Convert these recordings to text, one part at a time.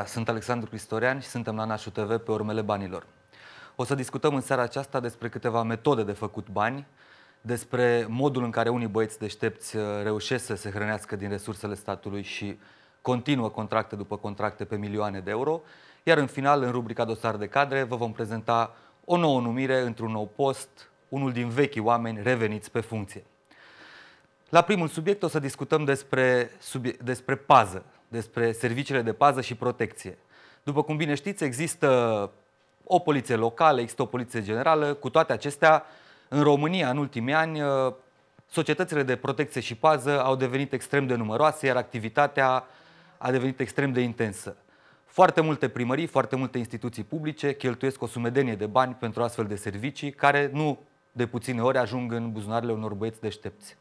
sunt Alexandru Cristorean și suntem la Nașu TV pe urmele banilor. O să discutăm în seara aceasta despre câteva metode de făcut bani, despre modul în care unii băieți deștepți reușesc să se hrănească din resursele statului și continuă contracte după contracte pe milioane de euro, iar în final, în rubrica Dosar de cadre, vă vom prezenta o nouă numire într-un nou post, unul din vechii oameni reveniți pe funcție. La primul subiect o să discutăm despre pază, despre serviciile de pază și protecție. După cum bine știți, există o poliție locală, există o poliție generală. Cu toate acestea, în România, în ultimii ani, societățile de protecție și pază au devenit extrem de numeroase, iar activitatea a devenit extrem de intensă. Foarte multe primării, foarte multe instituții publice cheltuiesc o sumedenie de bani pentru astfel de servicii, care nu de puține ori ajung în buzunarele unor băieți deștepți.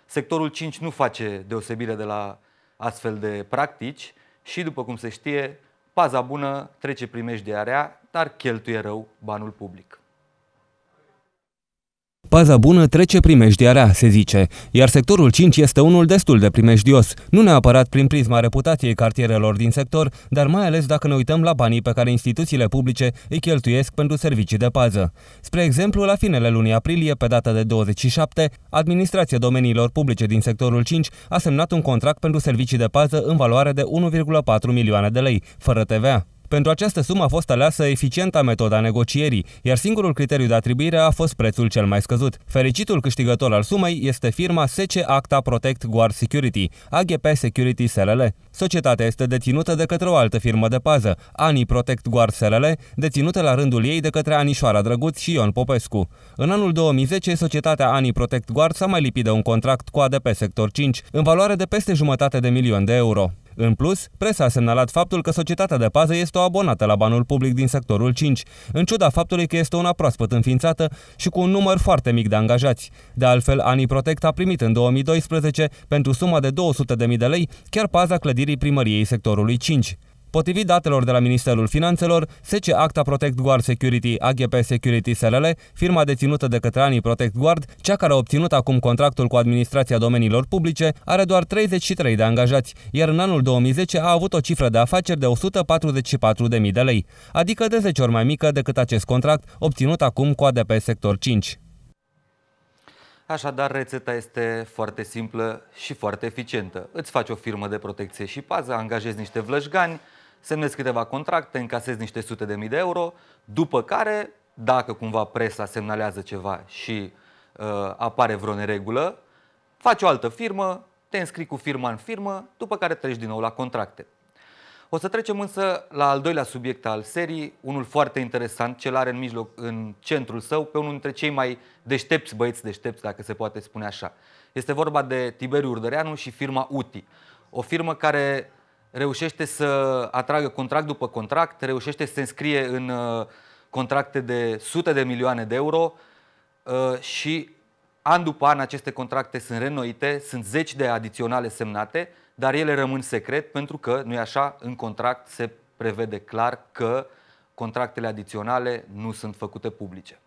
Sectorul 5 nu face deosebire de la astfel de practici și, după cum se știe, paza bună trece primejdia rea, dar cheltuie rău banul public. Paza bună trece primejdia rea, se zice, iar sectorul 5 este unul destul de primejdios, nu neapărat prin prisma reputației cartierelor din sector, dar mai ales dacă ne uităm la banii pe care instituțiile publice îi cheltuiesc pentru servicii de pază. Spre exemplu, la finele lunii aprilie, pe data de 27, Administrația Domeniilor Publice din sectorul 5 a semnat un contract pentru servicii de pază în valoare de 1,4 milioane de lei, fără TVA. Pentru această sumă a fost aleasă eficienta metoda negocierii, iar singurul criteriu de atribuire a fost prețul cel mai scăzut. Fericitul câștigător al sumei este firma SC Acta Protect Guard Security, AGP Security SRL. Societatea este deținută de către o altă firmă de pază, ANI Protect Guard SRL, deținută la rândul ei de către Anișoara Drăguț și Ion Popescu. În anul 2010, societatea ANI Protect Guard s-a mai lipit de un contract cu ADP Sector 5, în valoare de peste $500.000 de euro. În plus, presa a semnalat faptul că societatea de pază este o abonată la banul public din sectorul 5, în ciuda faptului că este una proaspăt înființată și cu un număr foarte mic de angajați. De altfel, ANI Protect a primit în 2012, pentru suma de 200.000 de lei, chiar paza clădirii primăriei sectorului 5. Potrivit datelor de la Ministerul Finanțelor, SC Acta Protect Guard Security AGP Security SRL, firma deținută de către ANI Protect Guard, cea care a obținut acum contractul cu Administrația Domeniilor Publice, are doar 33 de angajați, iar în anul 2010 a avut o cifră de afaceri de 144.000 de lei, adică de 10 ori mai mică decât acest contract obținut acum cu ADP Sector 5. Așadar, rețeta este foarte simplă și foarte eficientă. Îți faci o firmă de protecție și pază, angajezi niște vlășgani, semnezi câteva contracte, încasezi niște sute de mii de euro, după care, dacă cumva presa semnalează ceva și apare vreo neregulă, faci o altă firmă, te înscrii cu firma în firmă, după care treci din nou la contracte. O să trecem însă la al doilea subiect al serii, unul foarte interesant, cel are în centrul său pe unul dintre cei mai deștepți băieți deștepți, dacă se poate spune așa. Este vorba de Tiberiu Urdăreanu și firma UTI, o firmă care reușește să atragă contract după contract, reușește să se înscrie în contracte de sute de milioane de euro și an după an aceste contracte sunt reînnoite, sunt zeci de adiționale semnate, dar ele rămân secret pentru că, nu-i așa, în contract se prevede clar că contractele adiționale nu sunt făcute publice.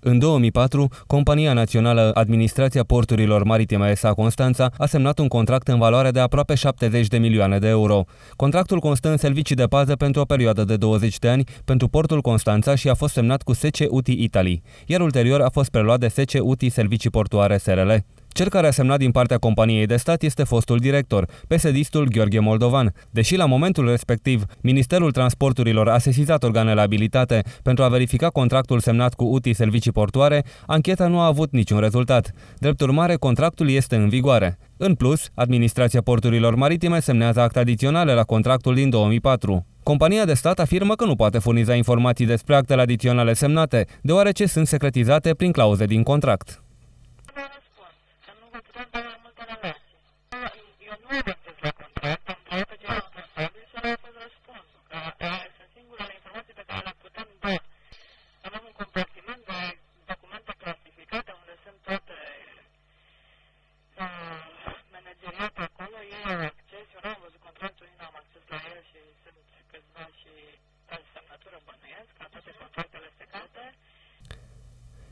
În 2004, Compania Națională Administrația Porturilor Maritime S.A. Constanța a semnat un contract în valoare de aproape 70 de milioane de euro. Contractul constă în servicii de pază pentru o perioadă de 20 de ani pentru portul Constanța și a fost semnat cu SC UTI Italy, iar ulterior a fost preluat de SC UTI Servicii Portuare SRL. Cel care a semnat din partea companiei de stat este fostul director, PSD-istul Gheorghe Moldovan. Deși la momentul respectiv Ministerul Transporturilor a sesizat organele abilitate pentru a verifica contractul semnat cu UTI Servicii Portoare, ancheta nu a avut niciun rezultat. Drept urmare, contractul este în vigoare. În plus, Administrația Porturilor Maritime semnează acte adiționale la contractul din 2004. Compania de stat afirmă că nu poate furniza informații despre actele adiționale semnate, deoarece sunt secretizate prin clauze din contract.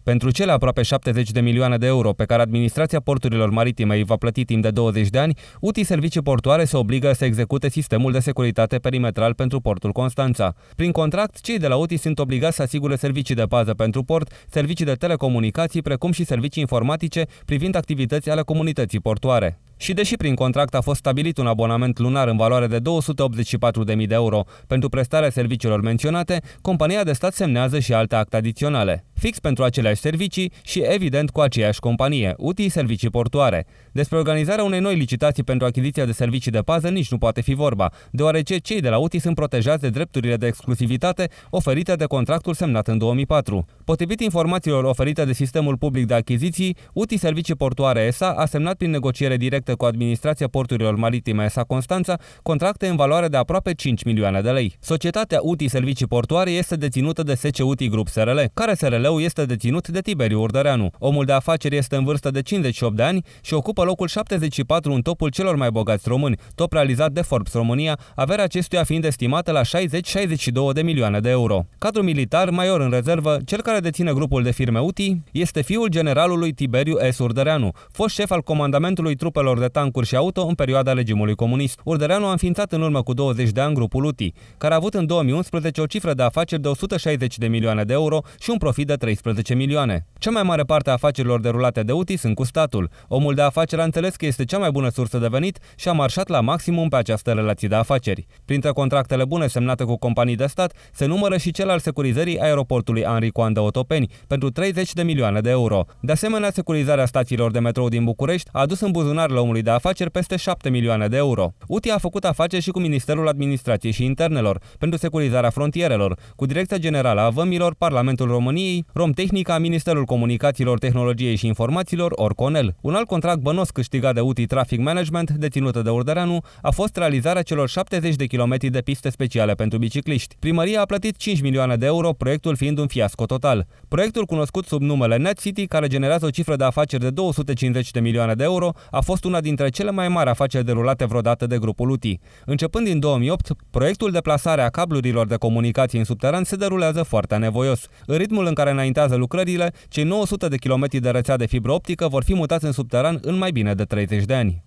Pentru cele aproape 70 de milioane de euro pe care Administrația Porturilor Maritime îi va plăti timp de 20 de ani, UTI Servicii Portoare se obligă să execute sistemul de securitate perimetral pentru portul Constanța. Prin contract, cei de la UTI sunt obligați să asigure servicii de pază pentru port, servicii de telecomunicații, precum și servicii informatice privind activități ale comunității portoare. Și deși prin contract a fost stabilit un abonament lunar în valoare de 284.000 de euro pentru prestarea serviciilor menționate, compania de stat semnează și alte acte adiționale, fix pentru aceleași servicii și evident cu aceeași companie, UTI Servicii Portoare. Despre organizarea unei noi licitații pentru achiziția de servicii de pază nici nu poate fi vorba, deoarece cei de la UTI sunt protejați de drepturile de exclusivitate oferite de contractul semnat în 2004. Potrivit informațiilor oferite de Sistemul Public de Achiziții, UTI Servicii Portoare SA a semnat prin negociere directă cu Administrația Porturilor Maritime SA Constanța contracte în valoare de aproape 5 milioane de lei. Societatea UTI Servicii Portoare este deținută de SC UTI Group SRL, care SRL-ul este deținut de Tiberiu Urdăreanu. Omul de afaceri este în vârstă de 58 de ani și ocupă locul 74 în topul celor mai bogați români, top realizat de Forbes România, averea acestuia fiind estimată la 60-62 de milioane de euro. Cadru militar, major în rezervă, cel care deține grupul de firme UTI este fiul generalului Tiberiu S. Urdăreanu, fost șef al comandamentului trupelor de tancuri și auto în perioada regimului comunist. Urdăreanu a înființat în urmă cu 20 de ani grupul UTI, care a avut în 2011 o cifră de afaceri de 160 de milioane de euro și un profit de 13 milioane. Cea mai mare parte a afacerilor derulate de UTI sunt cu statul. Omul de afaceri a înțeles că este cea mai bună sursă de venit și a marșat la maximum pe această relație de afaceri. Printre contractele bune semnate cu companii de stat se numără și cel al securizării aeroportului Henri Coan de Otopeni pentru 30 de milioane de euro. De asemenea, securizarea stațiilor de metrou din București a adus în buzunarele omului de afaceri peste 7 milioane de euro. UTI a făcut afaceri și cu Ministerul Administrației și Internelor pentru securizarea frontierelor, cu Direcția Generală a Vămilor, Parlamentul României, Romtehnica, Ministerul Comunicațiilor, Tehnologiei și Informațiilor, Orconel. Un alt contract bănos câștigat de UTI Traffic Management, deținută de Urdăreanu, a fost realizarea celor 70 de kilometri de piste speciale pentru bicicliști. Primăria a plătit 5 milioane de euro, proiectul fiind un fiasco total. Proiectul, cunoscut sub numele Net City, care generează o cifră de afaceri de 250 de milioane de euro, a fost una dintre cele mai mari afaceri derulate vreodată de grupul UTI. Începând din 2008, proiectul de plasare a cablurilor de comunicații în subteran se derulează foarte anevoios. În ritmul în care înaintează lucrările, cei 900 de kilometri de rețea de fibră optică vor fi mutați în subteran în mai bine de 30 de ani.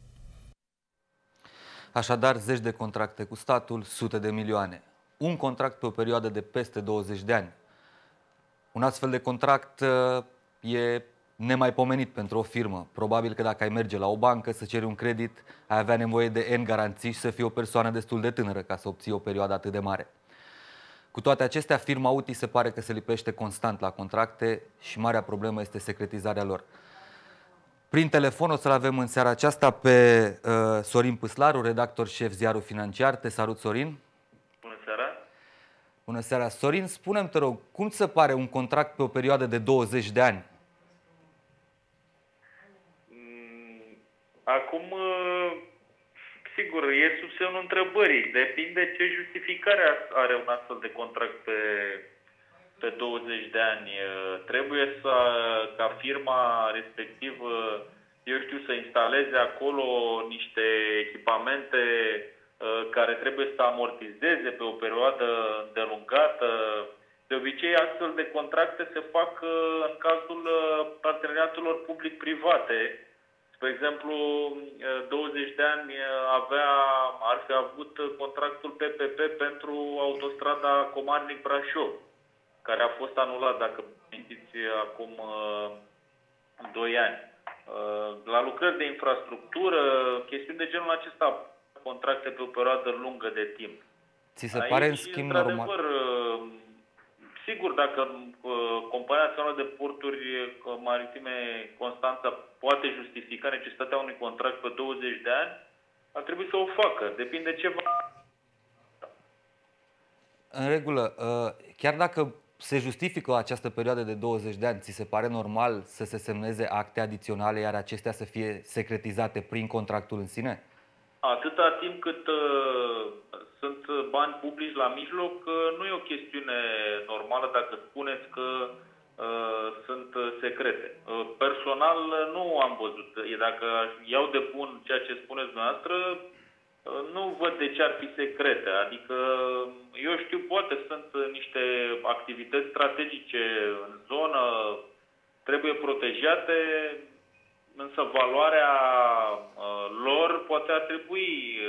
Așadar, zeci de contracte cu statul, sute de milioane. Un contract pe o perioadă de peste 20 de ani. Un astfel de contract e nemaipomenit pentru o firmă. Probabil că dacă ai merge la o bancă să ceri un credit, ai avea nevoie de N garanții și să fii o persoană destul de tânără ca să obții o perioadă atât de mare. Cu toate acestea, firma UTI se pare că se lipește constant la contracte și marea problemă este secretizarea lor. Prin telefon o să-l avem în seara aceasta pe Sorin Păslaru, redactor șef Ziarul Financiar. Te salut, Sorin! Bună seara! Bună seara! Sorin, spune-mi, te rog, cum ți se pare un contract pe o perioadă de 20 de ani? Acum, sigur, e sub semnul întrebării. Depinde ce justificare are un astfel de contract pe 20 de ani. Trebuie ca firma respectivă, eu știu, să instaleze acolo niște echipamente care trebuie să amortizeze pe o perioadă îndelungată. De obicei, astfel de contracte se fac în cazul parteneriatelor public-private. Spre exemplu, 20 de ani ar fi avut contractul PPP pentru autostrada Comarnic-Brașov, care a fost anulat, dacă știți, acum 2 ani. La lucrări de infrastructură, chestiuni de genul acesta, contracte pe o perioadă lungă de timp. Ți se pare, în schimb, normal? Sigur, dacă Compania Națională de Porturi Maritime Constanța poate justifica necesitatea unui contract pe 20 de ani, ar trebui să o facă. Depinde ce va... În regulă, chiar dacă se justifică această perioadă de 20 de ani, ți se pare normal să se semneze acte adiționale, iar acestea să fie secretizate prin contractul în sine? Atâta timp cât sunt bani publici la mijloc, nu e o chestiune normală dacă spuneți că sunt secrete. Personal nu am văzut. Dacă iau de bun ceea ce spuneți dumneavoastră, nu văd de ce ar fi secrete. Adică, eu știu, poate sunt niște activități strategice în zonă, trebuie protejate, însă valoarea lor poate ar trebui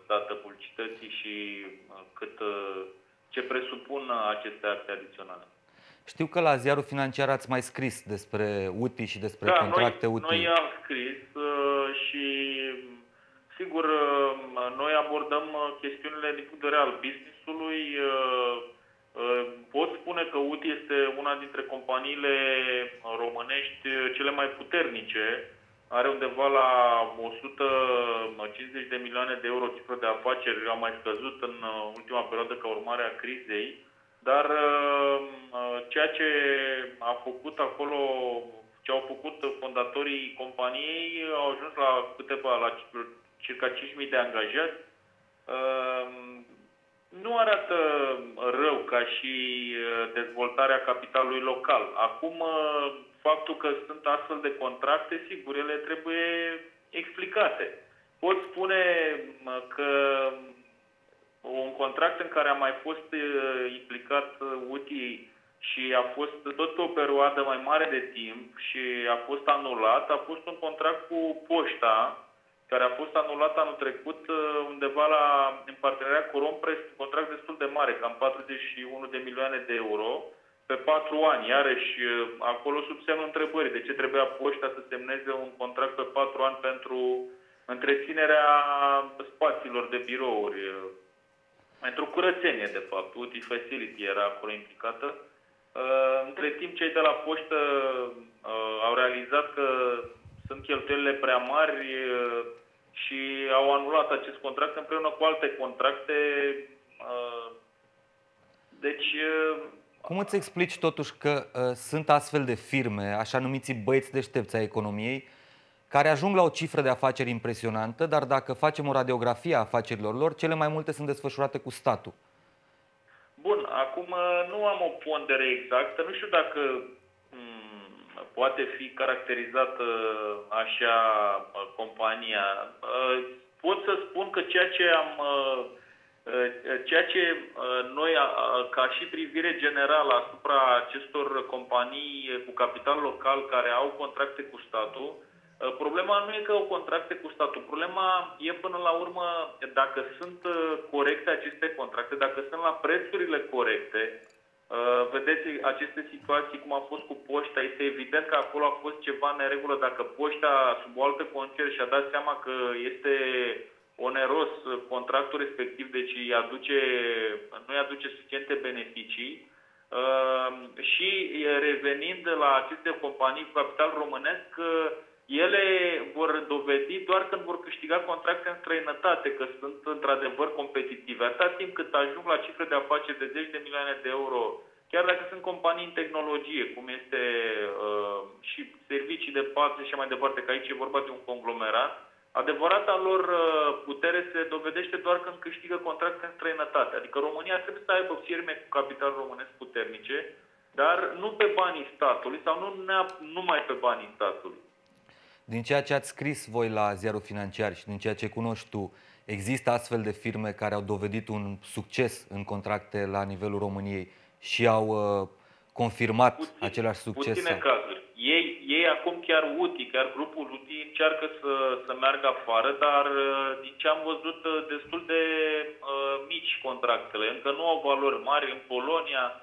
dată publicității și ce presupun aceste acte adiționale. Știu că la Ziarul Financiar ați mai scris despre UTI și despre contracte UTI. Noi am scris și sigur noi abordăm chestiunile din punct de vedere al business-ului. Pot spune că UTI este una dintre companiile românești cele mai puternice. Are undeva la 150 de milioane de euro cifră de afaceri, a mai scăzut în ultima perioadă ca urmare a crizei. Dar ceea ce a făcut acolo, ce au făcut fondatorii companiei, au ajuns la circa 5.000 de angajați. Nu arată rău ca și dezvoltarea capitalului local. Acum, faptul că sunt astfel de contracte, sigur, ele trebuie explicate. Pot spune că un contract în care a mai fost implicat UTI și a fost tot pe o perioadă mai mare de timp și a fost anulat, a fost un contract cu Poșta, care a fost anulat anul trecut undeva în parteneriat cu Rompress, un contract destul de mare, cam 41 de milioane de euro, pe 4 ani. Iarăși, acolo sub semnul întrebării, de ce trebuia Poșta să semneze un contract pe 4 ani pentru întreținerea spațiilor de birouri, pentru curățenie, de fapt. UTI Facility era acolo implicată. Între timp, cei de la Poștă au realizat că sunt cheltuielile prea mari și au anulat acest contract împreună cu alte contracte. Deci... Cum îți explici totuși că sunt astfel de firme, așa numiții băieți deștepți ai economiei, care ajung la o cifră de afaceri impresionantă, dar dacă facem o radiografie a afacerilor lor, cele mai multe sunt desfășurate cu statul? Bun, acum nu am o pondere exactă, nu știu dacă poate fi caracterizată așa compania. Pot să spun că ceea ce noi, ca și privire generală asupra acestor companii cu capital local care au contracte cu statul, problema nu e că au contracte cu statul, problema e până la urmă dacă sunt corecte aceste contracte, dacă sunt la prețurile corecte. Vedeți aceste situații cum a fost cu Poșta, este evident că acolo a fost ceva neregulă dacă Poșta sub o altă condiție și-a dat seama că este oneros contractul respectiv, deci nu îi aduce suficiente beneficii. Și revenind la aceste companii cu capital românesc, ele vor dovedi doar când vor câștiga contracte în străinătate, că sunt într-adevăr competitive. Atâta timp cât ajung la cifre de afaceri de 10 de milioane de euro, chiar dacă sunt companii în tehnologie, cum este și servicii de pață și așa mai departe, că aici e vorba de un conglomerat, adevărata lor putere se dovedește doar când câștigă contracte în străinătate. Adică România trebuie să aibă firme cu capital românesc puternice, dar nu pe banii statului sau nu numai pe banii statului. Din ceea ce ați scris voi la Ziarul Financiar și din ceea ce cunoști tu, există astfel de firme care au dovedit un succes în contracte la nivelul României și au confirmat același succes? Puține cazuri. Ei acum chiar UTI, chiar grupul UTI încearcă să meargă afară, dar din ce am văzut destul de mici contractele. Încă nu au valori mari. În Polonia,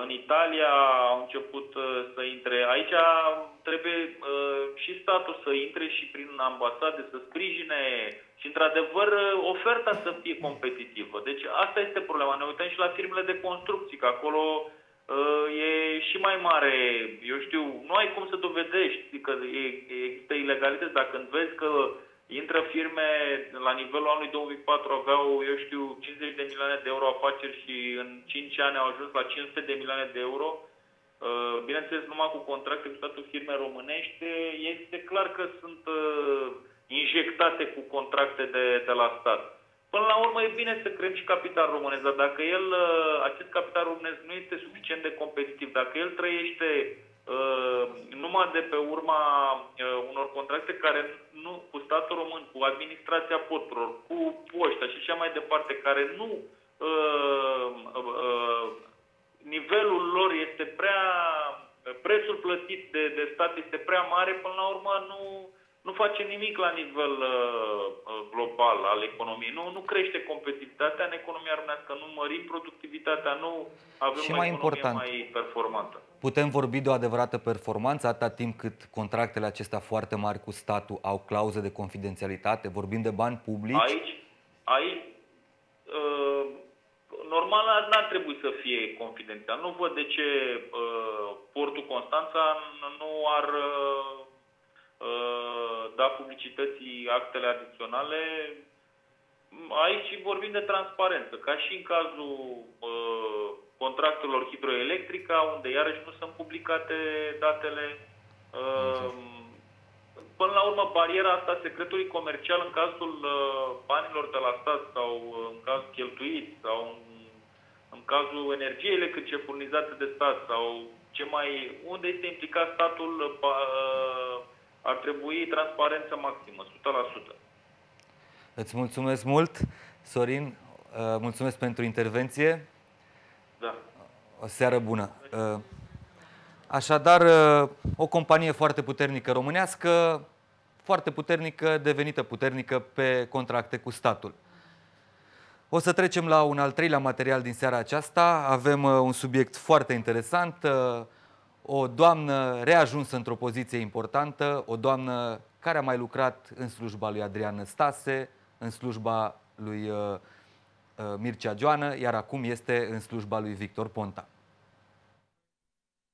în Italia au început să intre. Aici trebuie și statul să intre și prin ambasade să sprijine și, într-adevăr, oferta să fie competitivă. Deci asta este problema. Ne uităm și la firmele de construcții, că acolo e și mai mare, eu știu, nu ai cum să dovedești că există ilegalități. Dacă vezi că intră firme la nivelul anului 2004 aveau, eu știu, 50 de milioane de euro afaceri și în 5 ani au ajuns la 500 de milioane de euro, bineînțeles numai cu contracte cu statul firme românești, este clar că sunt injectate cu contracte de la stat. Până la urmă e bine să creăm și capital românesc, dar dacă acest capital românesc nu este suficient de competitiv, dacă el trăiește numai de pe urma unor contracte care nu, cu statul român, cu administrația porturilor, cu Poșta și așa mai departe, care nu nivelul lor este prea prețul plătit de stat este prea mare, până la urmă nu face nimic la nivel global al economiei. Nu crește competitivitatea în economia românească, nu mărim productivitatea, nu avem Și o mai economie important, mai performantă. putem vorbi de o adevărată performanță atâta timp cât contractele acestea foarte mari cu statul au clauze de confidențialitate? Vorbim de bani publici? Aici normal n-ar trebui să fie confidențial. Nu văd de ce Portul Constanța nu ar da publicității actele adiționale. Aici vorbim de transparență, ca și în cazul contractelor hidroelectrica, unde iarăși nu sunt publicate datele. Până la urmă, bariera asta secretului comercial în cazul banilor de la stat sau în cazul cheltuit sau în cazul energiei electrice furnizate de stat sau unde este implicat statul, ar trebui transparență maximă, 100%. Îți mulțumesc mult, Sorin, mulțumesc pentru intervenție. Da. O seară bună. Așadar, o companie foarte puternică românească, foarte puternică, devenită puternică pe contracte cu statul. O să trecem la un al treilea material din seara aceasta. Avem un subiect foarte interesant, o doamnă reajunsă într-o poziție importantă, o doamnă care a mai lucrat în slujba lui Adrian Năstase, în slujba lui Mircea Joană, iar acum este în slujba lui Victor Ponta.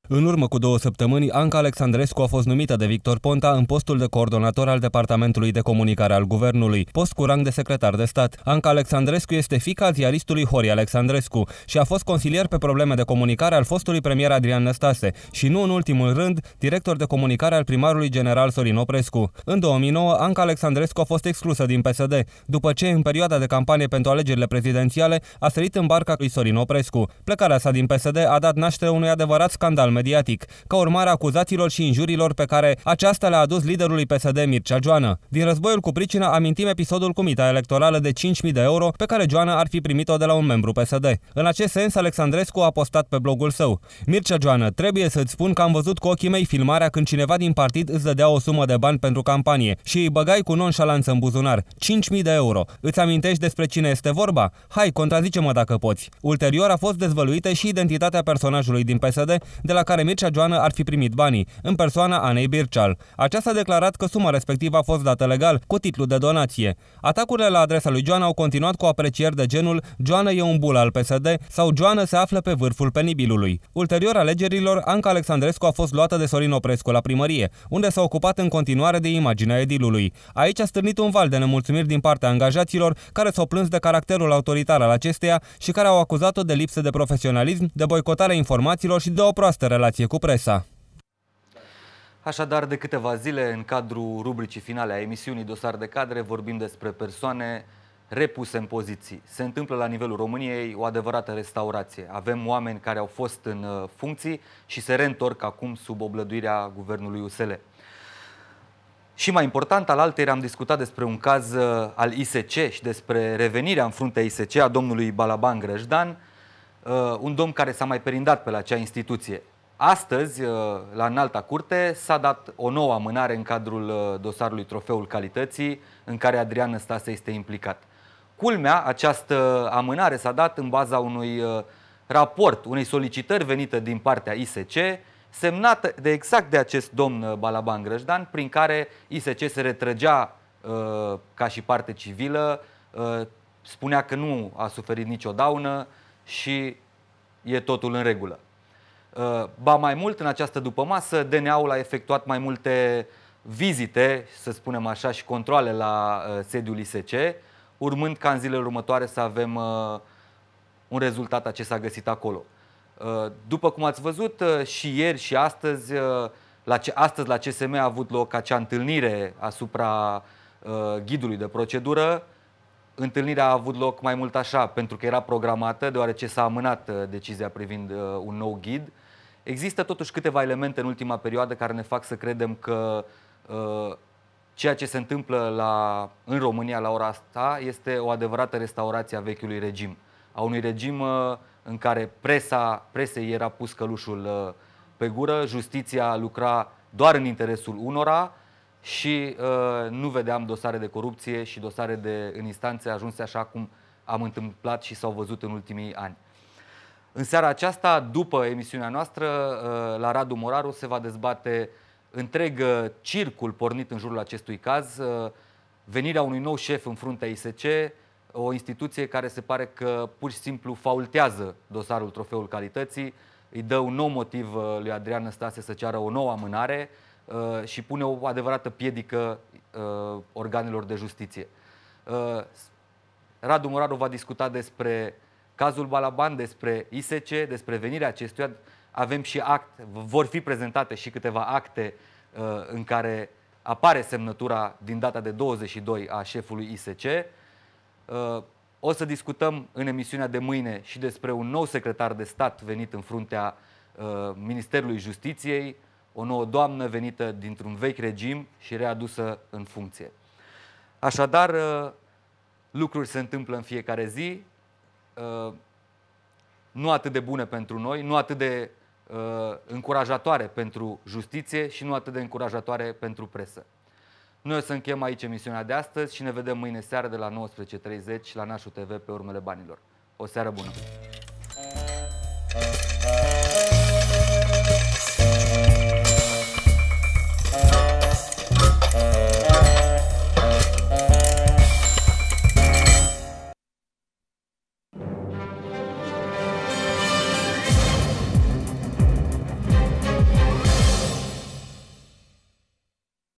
În urmă cu 2 săptămâni, Anca Alexandrescu a fost numită de Victor Ponta în postul de coordonator al Departamentului de Comunicare al Guvernului, post cu rang de secretar de stat. Anca Alexandrescu este fiica ziaristului Horia Alexandrescu și a fost consilier pe probleme de comunicare al fostului premier Adrian Năstase și, nu în ultimul rând, director de comunicare al primarului general Sorin Oprescu. În 2009, Anca Alexandrescu a fost exclusă din PSD, după ce, în perioada de campanie pentru alegerile prezidențiale, a sărit în barca lui Sorin Oprescu. Plecarea sa din PSD a dat naștere unui adevărat scandal mediatic, ca urmare a acuzațiilor și injuriilor pe care aceasta le-a adus liderului PSD Mircea Joană. Din războiul cu pricina amintim episodul cu mita electorală de 5.000 de euro pe care Joană ar fi primit-o de la un membru PSD. În acest sens, Alexandrescu a postat pe blogul său: Mircea Joană, trebuie să-ți spun că am văzut cu ochii mei filmarea când cineva din partid îți dădea o sumă de bani pentru campanie și îi băgai cu nonșalanță în buzunar. 5.000 de euro. Îți amintești despre cine este vorba? Hai, contrazice-mă dacă poți. Ulterior a fost dezvăluită și identitatea personajului din PSD de la care Mircea Joană ar fi primit banii, în persoana Anei Birceal. Aceasta a declarat că suma respectivă a fost dată legal, cu titlu de donație. Atacurile la adresa lui Joană au continuat cu aprecieri de genul Joană e un bul al PSD sau Joană se află pe vârful penibilului. Ulterior alegerilor, Anca Alexandrescu a fost luată de Sorin Oprescu la primărie, unde s-a ocupat în continuare de imaginea edilului. Aici a stârnit un val de nemulțumiri din partea angajaților, care s-au plâns de caracterul autoritar al acesteia și care au acuzat-o de lipsă de profesionalism, de boicotarea informațiilor și de o proastă relație cu presa. Așadar, de câteva zile, în cadrul rubricii finale a emisiunii Dosar de Cadre, vorbim despre persoane repuse în poziții. Se întâmplă la nivelul României o adevărată restaurație. Avem oameni care au fost în funcții și se reîntorc acum sub oblăduirea guvernului USL. Și mai important, alaltăieri am discutat despre un caz al ISC și despre revenirea în fruntea ISC a domnului Balaban Grăjdan, un domn care s-a mai perindat pe la acea instituție. Astăzi, la Înalta Curte, s-a dat o nouă amânare în cadrul dosarului Trofeul Calității, în care Adrian Năstase este implicat. Culmea, această amânare s-a dat în baza unui raport, unei solicitări venite din partea ISC, semnată de exact de acest domn Balaban Grăjdan, prin care ISC se retrăgea ca și parte civilă, spunea că nu a suferit nicio daună și e totul în regulă. Ba mai mult, în această dupămasă, DNA-ul a efectuat mai multe vizite, să spunem așa, și controale la sediul ISC, urmând ca în zilele următoare să avem un rezultat a ce s-a găsit acolo. După cum ați văzut, și ieri și astăzi, astăzi la CSM a avut loc acea întâlnire asupra ghidului de procedură. Întâlnirea a avut loc mai mult așa, pentru că era programată, deoarece s-a amânat decizia privind un nou ghid. Există totuși câteva elemente în ultima perioadă care ne fac să credem că ceea ce se întâmplă în România la ora asta este o adevărată restaurație a vechiului regim. A unui regim în care presei era pus călușul pe gură, justiția lucra doar în interesul unora și nu vedeam dosare de corupție și dosare în instanțe ajunse așa cum am întâmplat și s-au văzut în ultimii ani. În seara aceasta, după emisiunea noastră, la Radu Moraru se va dezbate întreg circul pornit în jurul acestui caz, venirea unui nou șef în fruntea ISC, o instituție care se pare că pur și simplu faultează dosarul Trofeul Calității, îi dă un nou motiv lui Adrian Năstase să ceară o nouă amânare și pune o adevărată piedică organelor de justiție. Radu Moraru va discuta despre cazul Balaban, despre ISC, despre venirea acestuia. Avem și vor fi prezentate și câteva acte în care apare semnătura din data de 22 a șefului ISC. O să discutăm în emisiunea de mâine și despre un nou secretar de stat venit în fruntea Ministerului Justiției, o nouă doamnă venită dintr-un vechi regim și readusă în funcție. Așadar, lucruri se întâmplă în fiecare zi, nu atât de bune pentru noi, nu atât de încurajatoare pentru justiție și nu atât de încurajatoare pentru presă. Noi o să încheiem aici emisiunea de astăzi și ne vedem mâine seară de la 19:30 la Nașu TV pe Urmele Banilor. O seară bună!